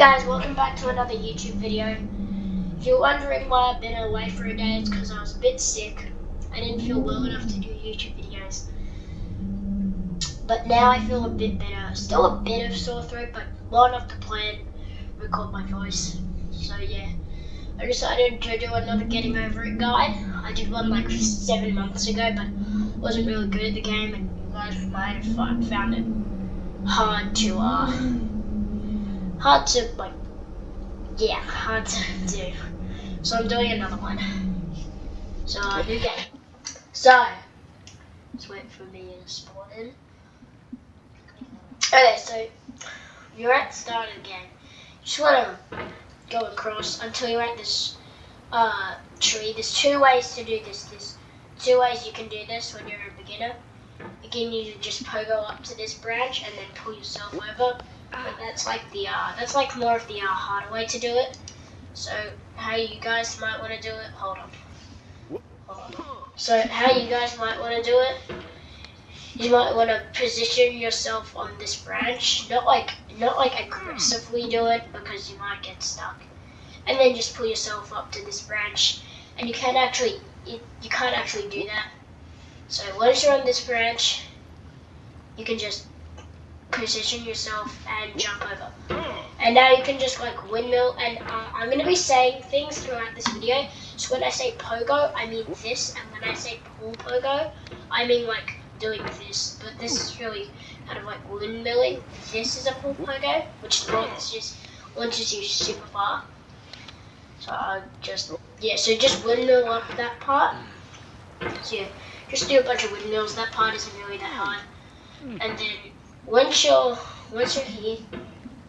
Guys, welcome back to another YouTube video. If you're wondering why I've been away for a day, it's because I was a bit sick. I didn't feel well enough to do YouTube videos. But now I feel a bit better. Still a bit of sore throat, but well enough to play and record my voice. So yeah, I decided to do another Getting Over It guide. I did one like 7 months ago, but wasn't really good at the game, and you guys might have found it hard to hard to do. So I'm doing another one. So new game. So let's wait for me to spawn in. Okay, so you're at the start of the game. You just wanna go across until you're at this tree. There's two ways to do this. There's two ways you can do this when you're a beginner. You can either just pogo up to this branch and then pull yourself over. But that's like more of the harder way to do it. So how you guys might want to do it? Hold on. So how you guys might want to do it? You might want to position yourself on this branch, not like aggressively do it because you might get stuck, and then just pull yourself up to this branch. And you can't actually do that. So once you're on this branch, you can just position yourself and jump over. And now you can just like windmill, and I'm going to be saying things throughout this video. So when I say pogo, I mean this, and when I say pull pogo, I mean like doing this. But this is really kind of like windmilling. This is a pull pogo, which launches you super far. So just windmill up that part. So yeah, just do a bunch of windmills. That part isn't really that hard. And then once you're here,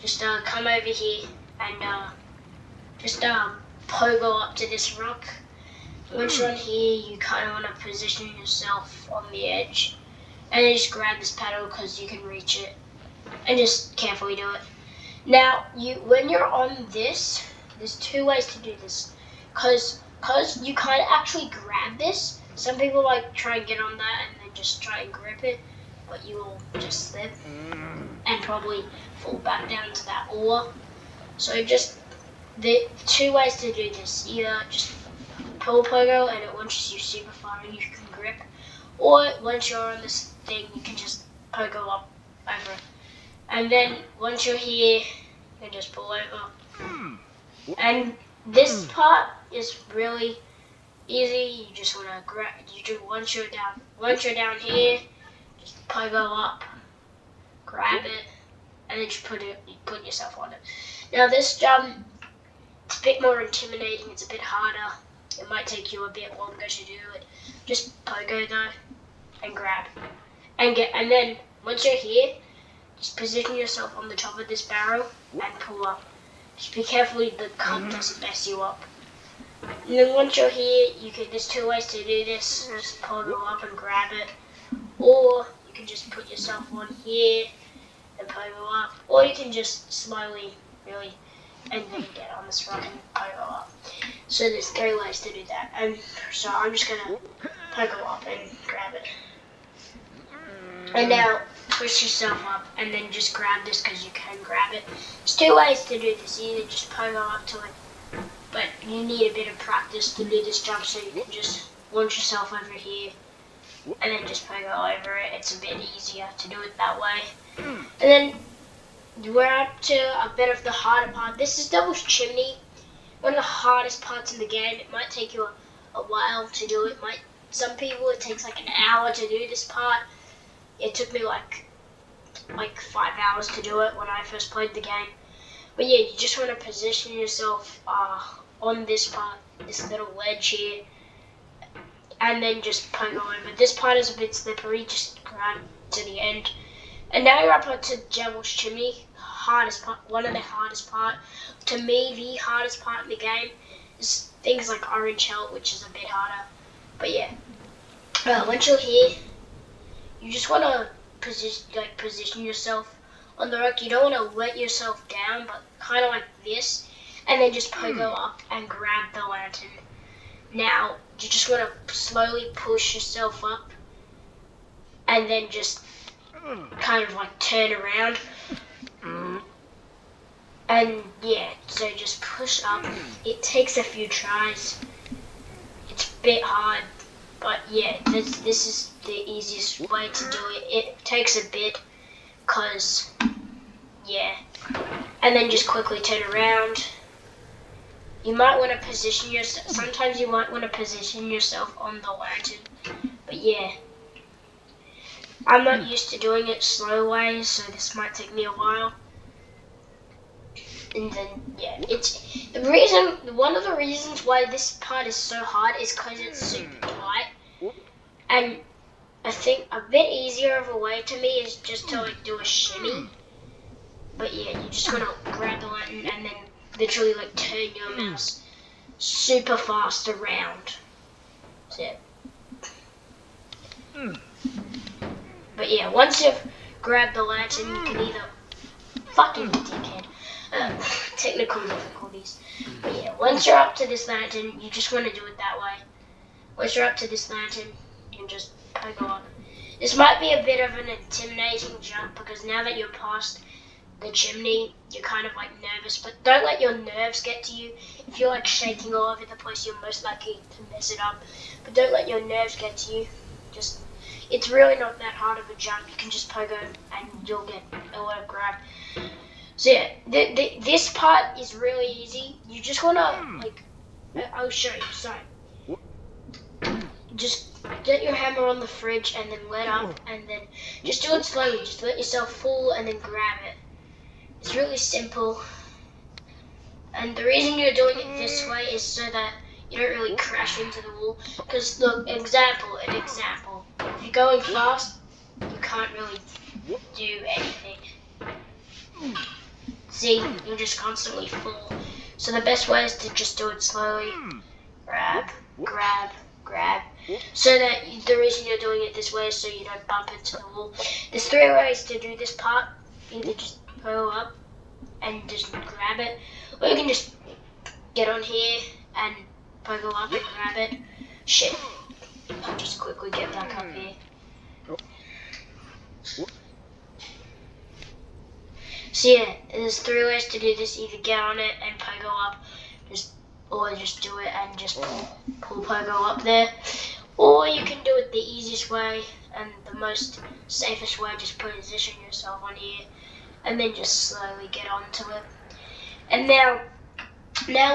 just come over here and just pogo up to this rock. Once you're on here, you kind of want to position yourself on the edge, and then just grab this paddle because you can reach it, and just carefully do it. Now, when you're on this, there's two ways to do this, cause you can't actually grab this. Some people like try and get on that and then just try and grip it, but you will just slip and probably fall back down to that ore. So just the two ways to do this: either just pull pogo and it launches you super far and you can grip, or once you're on this thing, you can just pogo up over it. And then once you're here, you can just pull over. And this part is really easy. You just want to grab. Once you're down here, just pogo up, grab it, and then just put yourself on it. Now this jump, it's a bit more intimidating. It's a bit harder. It might take you a bit longer to do it. Just pogo though, and grab, and then once you're here, just position yourself on the top of this barrel and pull up. Just be careful the cup doesn't mess you up. And then once you're here, there's two ways to do this. Just pogo up and grab it, or you can just put yourself on here and pogo up, or you can just slowly, really, and then get on this rock and pogo up. So there's three ways to do that, and so I'm just gonna pogo up and grab it. And now push yourself up and then just grab this because you can grab it. There's two ways to do this. You either just pogo up to it, but you need a bit of practice to do this jump, so you can just launch yourself over here and then just pogo over it. It's a bit easier to do it that way. And then we're up to a bit of the harder part. This is Devil's Chimney, one of the hardest parts in the game. It might take you a while to do it. Some people it takes like an hour to do this part. It took me like 5 hours to do it when I first played the game. But yeah, you just want to position yourself on this part, this little ledge here, and then just pogo over. This part is a bit slippery, just grab to the end. And now you're up to Devil's Chimney, hardest part, one of the hardest part. To me, the hardest part in the game is things like Orange Hell, which is a bit harder. But yeah, once you're here, you just want to position yourself on the rock. You don't want to let yourself down, but kind of like this, and then just pogo up and grab the lantern. Now, you just want to slowly push yourself up, and then just kind of like turn around, And yeah, so just push up. It takes a few tries. It's a bit hard, but yeah, this is the easiest way to do it. It takes a bit, cause yeah, and then just quickly turn around. You might want to position yourself. Sometimes you might want to position yourself on the lantern, but yeah. I'm not used to doing it slow ways, so this might take me a while. And then, yeah, it's the reason. One of the reasons why this part is so hard is because it's super tight. And I think a bit easier of a way to me is just to like do a shimmy. But yeah, you just gotta grab the lantern and then literally like turn your mouse super fast around. So yeah. But yeah, once you've grabbed the lantern, you can either fucking dickhead. Technical difficulties. But yeah, once you're up to this lantern, you just want to do it that way. Once you're up to this lantern, you can just go on. This might be a bit of an intimidating jump because now that you're past the chimney, you're kind of like nervous, but don't let your nerves get to you. If you're like shaking all over the place, you're most likely to mess it up. But don't let your nerves get to you. Just, it's really not that hard of a jump. You can just pogo and you'll get a lot of grab. So yeah, this part is really easy. You just wanna like, I'll show you. So, just get your hammer on the fridge and then let up, and then just do it slowly. Just let yourself fall and then grab it. It's really simple. And the reason you're doing it this way is so that you don't really crash into the wall. Because look, an example. If you're going fast, you can't really do anything. See, you'll just constantly fall. So the best way is to just do it slowly. Grab, grab, grab. So that the reason you're doing it this way is so you don't bump into the wall. There's 3 ways to do this part. Either just go up and just grab it, or you can just get on here and go up and grab it. Shit. I'll just quickly get back up here. So yeah, there's 3 ways to do this. Either get on it and pogo up, or just do it and just pull pogo up there. Or you can do it the easiest way and the most safest way, just position yourself on here and then just slowly get onto it. And now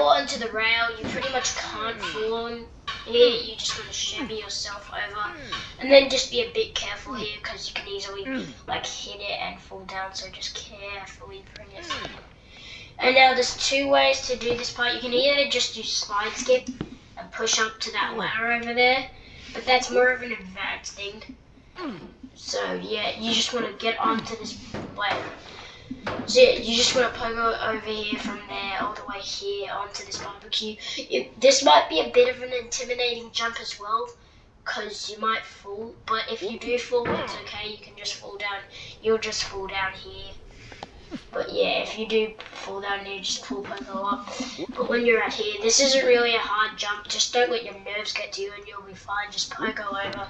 onto the rail, you pretty much can't fall on here, you just want to shimmy yourself over, and then just be a bit careful here because you can easily like hit it and fall down, so just carefully bring it through. And now there's 2 ways to do this part. You can either just do slide skip and push up to that ladder over there, but that's more of an advanced thing. So yeah, you just want to get onto this ladder. So yeah, you just want to pogo over here from there all the way here onto this barbecue. This might be a bit of an intimidating jump as well, because you might fall, but if you do fall, it's okay, you can just fall down. You'll just fall down here. But yeah, if you do fall down here, just pull pogo up. But when you're at here, this isn't really a hard jump. Just don't let your nerves get to you and you'll be fine. Just pogo over.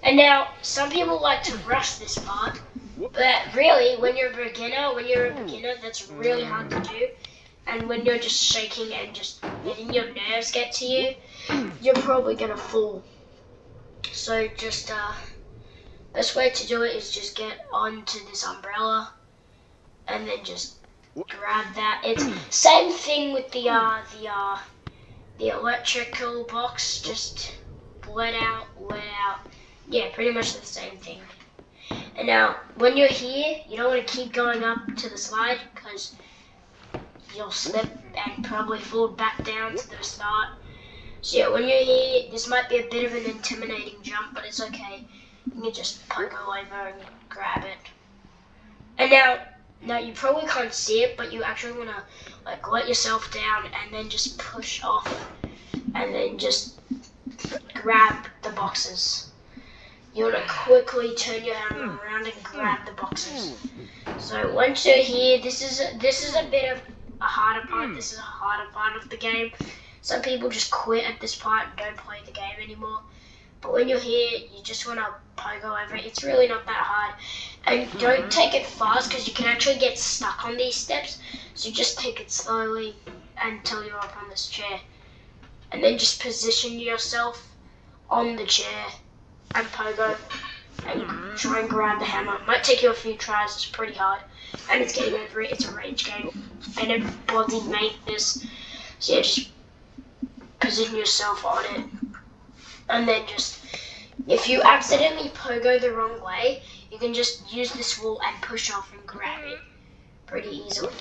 And now, some people like to rush this part. But really, when you're a beginner, that's really hard to do. And when you're just shaking and just letting your nerves get to you, you're probably gonna fall. So just, best way to do it is just get onto this umbrella and then just grab that. It's same thing with the electrical box, just let out. Yeah, pretty much the same thing. And now, when you're here, you don't want to keep going up to the slide because you'll slip and probably fall back down to the start. So yeah, when you're here, this might be a bit of an intimidating jump, but it's okay. You can just pogo over and grab it. And now you probably can't see it, but you actually want to like let yourself down and then just push off and then just grab the boxes. You want to quickly turn your hammer around and grab the boxes. So once you're here, this is a bit of a harder part. This is a harder part of the game. Some people just quit at this part and don't play the game anymore. But when you're here, you just want to pogo over it. It's really not that hard. And don't take it fast because you can actually get stuck on these steps. So just take it slowly until you're up on this chair. And then just position yourself on the chair and pogo and try and grab the hammer. Might take you a few tries, it's pretty hard. And it's getting over it, it's a rage game. And everybody made this. So yeah, just position yourself on it. And then just, if you accidentally pogo the wrong way, you can just use this wall and push off and grab it pretty easily.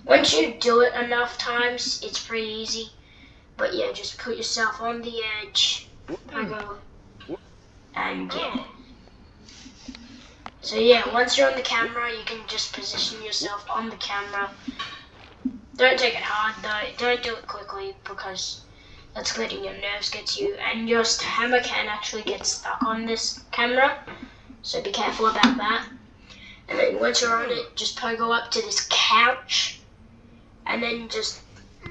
Once you do it enough times, it's pretty easy. But yeah, just put yourself on the edge, pogo, and yeah. So yeah, once you're on the camera, you can just position yourself on the camera. Don't take it hard though, don't do it quickly because that's letting your nerves get to you, and your hammer can actually get stuck on this camera, so be careful about that. And then once you're on it, just pogo up to this couch, and then just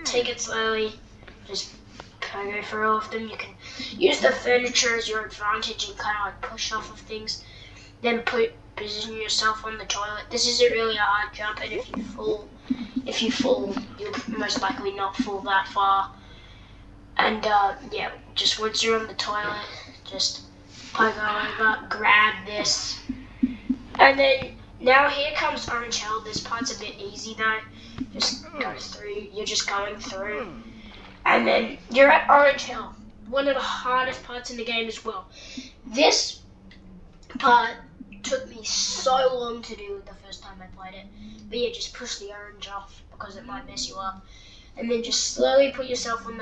take it slowly, just pogo for all of them. You can use the furniture as your advantage and kind of like push off of things, then position yourself on the toilet. This isn't really a hard jump, and if you fall, you'll most likely not fall that far. And yeah, just once you're on the toilet, just pogo over, grab this, and then now here comes Orange Hill. This part's a bit easy though. Just go through. You're just going through, and then you're at Orange Hill. One of the hardest parts in the game as well. This part took me so long to do the first time I played it. But yeah, just push the orange off because it might mess you up, and then just slowly put yourself on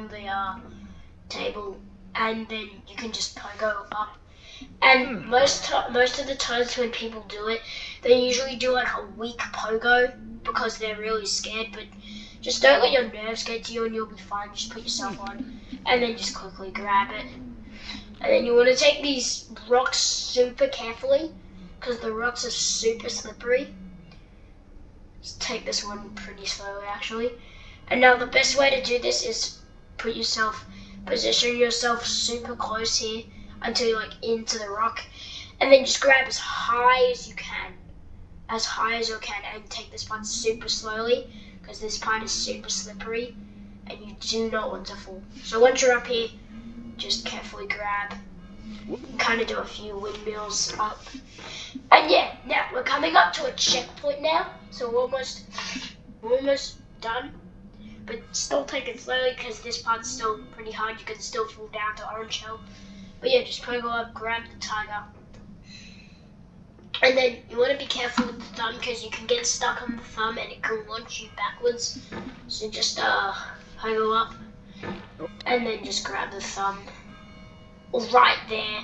the table, and then you can just pogo up. And most of the times when people do it, they usually do like a weak pogo because they're really scared. But just don't let your nerves get to you, and you'll be fine. Just put yourself on, and then just quickly grab it. And then you want to take these rocks super carefully because the rocks are super slippery. Just take this one pretty slowly actually. And now the best way to do this is position yourself super close here until you're like into the rock, and then just grab as high as you can, and take this part super slowly because this part is super slippery and you do not want to fall. So once you're up here, just carefully grab, kind of do a few windmills up, and yeah, now we're coming up to a checkpoint now, so we're almost done. But still take it slowly because this part's still pretty hard. You can still fall down to Orange Hill. But yeah, just pogo up, grab the tiger. And then you want to be careful with the thumb because you can get stuck on the thumb and it can launch you backwards. So just pogo up and then just grab the thumb right there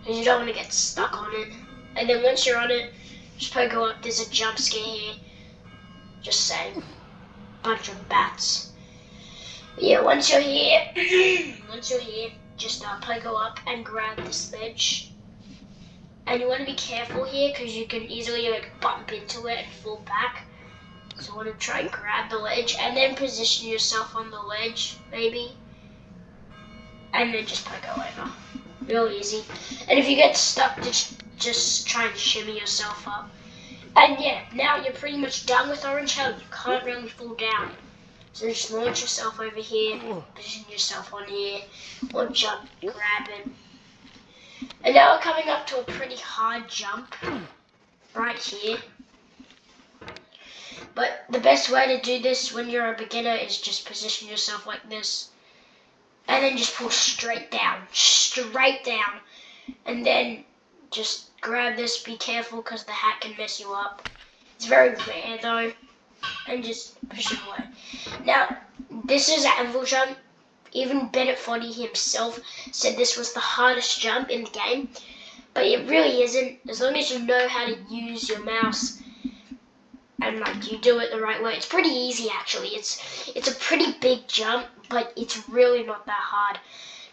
because you don't want to get stuck on it. And then once you're on it, just pogo up. There's a jump scare here. Just saying. Bunch of bats. But yeah, once you're here, just pogo up and grab this ledge. And you want to be careful here because you can easily like bump into it and fall back. So you want to try and grab the ledge and then position yourself on the ledge, maybe. And then just pogo over. Real easy. And if you get stuck, just try and shimmy yourself up. And yeah, now you're pretty much done with Orange Hill. You can't really fall down. So just launch yourself over here, position yourself on here, launch up, grab it. And now we're coming up to a pretty hard jump, right here. But the best way to do this when you're a beginner is just position yourself like this. And then just pull straight down. And then just grab this, be careful because the hat can mess you up. It's very rare though. And just push it away. Now, this is an anvil jump. Even Bennett Foddy himself said this was the hardest jump in the game. But it really isn't. As long as you know how to use your mouse and like you do it the right way. It's pretty easy actually. It's a pretty big jump, but it's really not that hard.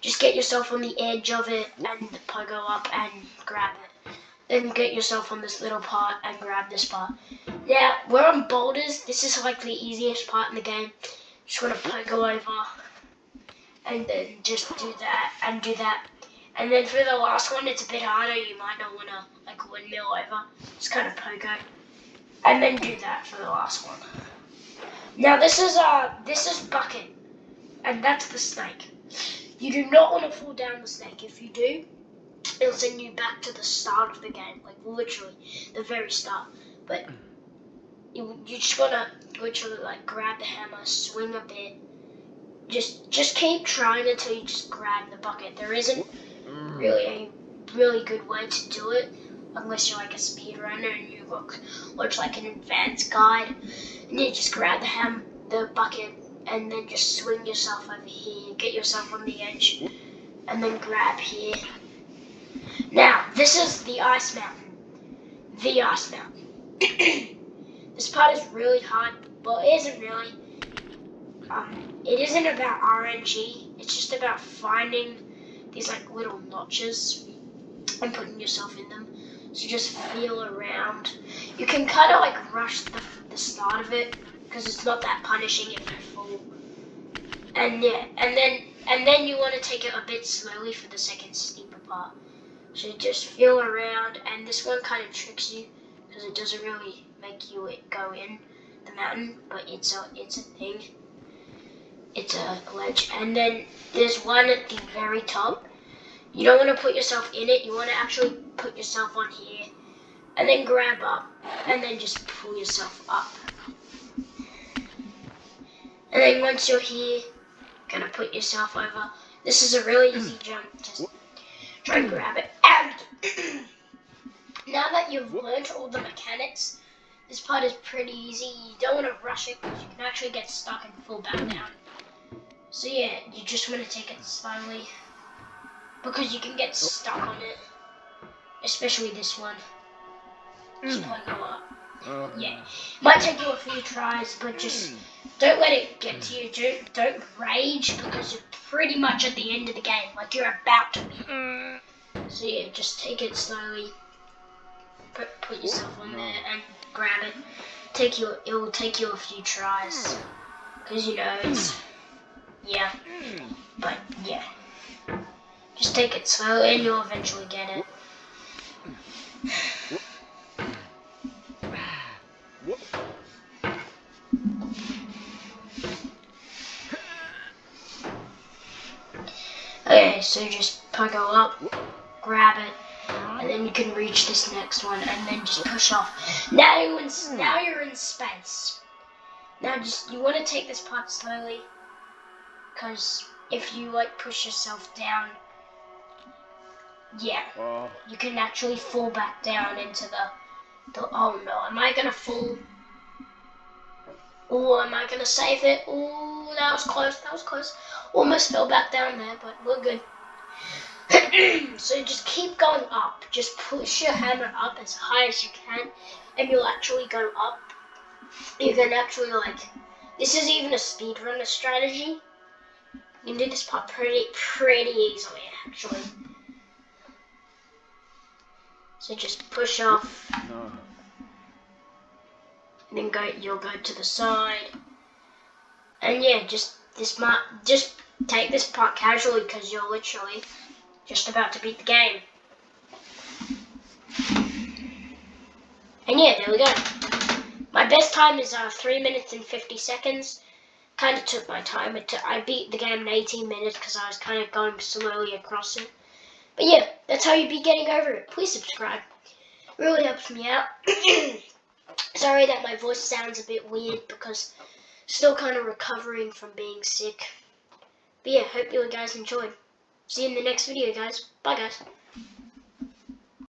Just get yourself on the edge of it and pogo up and grab it. Then get yourself on this little part and grab this part. Now, we're on boulders. This is like the easiest part in the game. Just want to pogo over and then just do that and do that. And then for the last one, it's a bit harder. You might not want to like windmill over. Just kind of pogo. And then do that for the last one. Now this is bucket, and that's the snake. You do not want to fall down the snake. If you do, it'll send you back to the start of the game, like literally the very start. But you just want to literally like grab the hammer, swing a bit. Just keep trying until you just grab the bucket. There isn't really a really good way to do it unless you're like a speedrunner and you watch like an advanced guide, and you just grab the bucket and then just swing yourself over here, get yourself on the edge, and then grab here. Now this is the ice mountain. The ice mountain. This part is really hard. Well, it isn't really. It isn't about RNG. It's just about finding these like little notches and putting yourself in them. So just feel around. You can kind of like rush the start of it because it's not that punishing if you fall. And yeah, and then you want to take it a bit slowly for the second steeper part. So just feel around, and this one kind of tricks you because it doesn't really make you go in the mountain, but it's a thing. It's a ledge, and then there's one at the very top. You don't want to put yourself in it. You want to actually put yourself on here, and then grab up, and then just pull yourself up. And then once you're here, gonna put yourself over. This is a really easy jump. Just try and grab it. And now that you've learned all the mechanics, this part is pretty easy. You don't want to rush it because you can actually get stuck and fall back down. So yeah, you just want to take it slowly because you can get stuck on it, especially this one. Just want to go up. Yeah, might take you a few tries, but just don't let it get to you. Don't rage because you're pretty much at the end of the game, like you're about to be. So yeah, just take it slowly. Put yourself on there and grab it. It will take you a few tries because you know it's. Yeah, but yeah, just take it slow and you'll eventually get it. Okay, so just go up, grab it, and then you can reach this next one and then just push off. Now you're in space. Now you want to take this part slowly. Because if you like push yourself down, yeah, you can actually fall back down into the oh no, am I gonna fall? Oh, am I gonna save it? Oh, that was close, almost fell back down there, but we're good. So just keep going up, just push your hammer up as high as you can, and you'll actually go up. You can actually this is even a speedrunner strategy. You can do this part pretty easily, actually. So just push off, and then you'll go to the side, and yeah, just take this part casually because you're literally just about to beat the game. And yeah, there we go. My best time is 3 minutes and 50 seconds. Kind of took my time. I beat the game in 18 minutes because I was kind of going slowly across it. But yeah, that's how you be getting over it. Please subscribe. It really helps me out. Sorry that my voice sounds a bit weird because still kind of recovering from being sick. But yeah, hope you guys enjoyed. See you in the next video, guys. Bye, guys.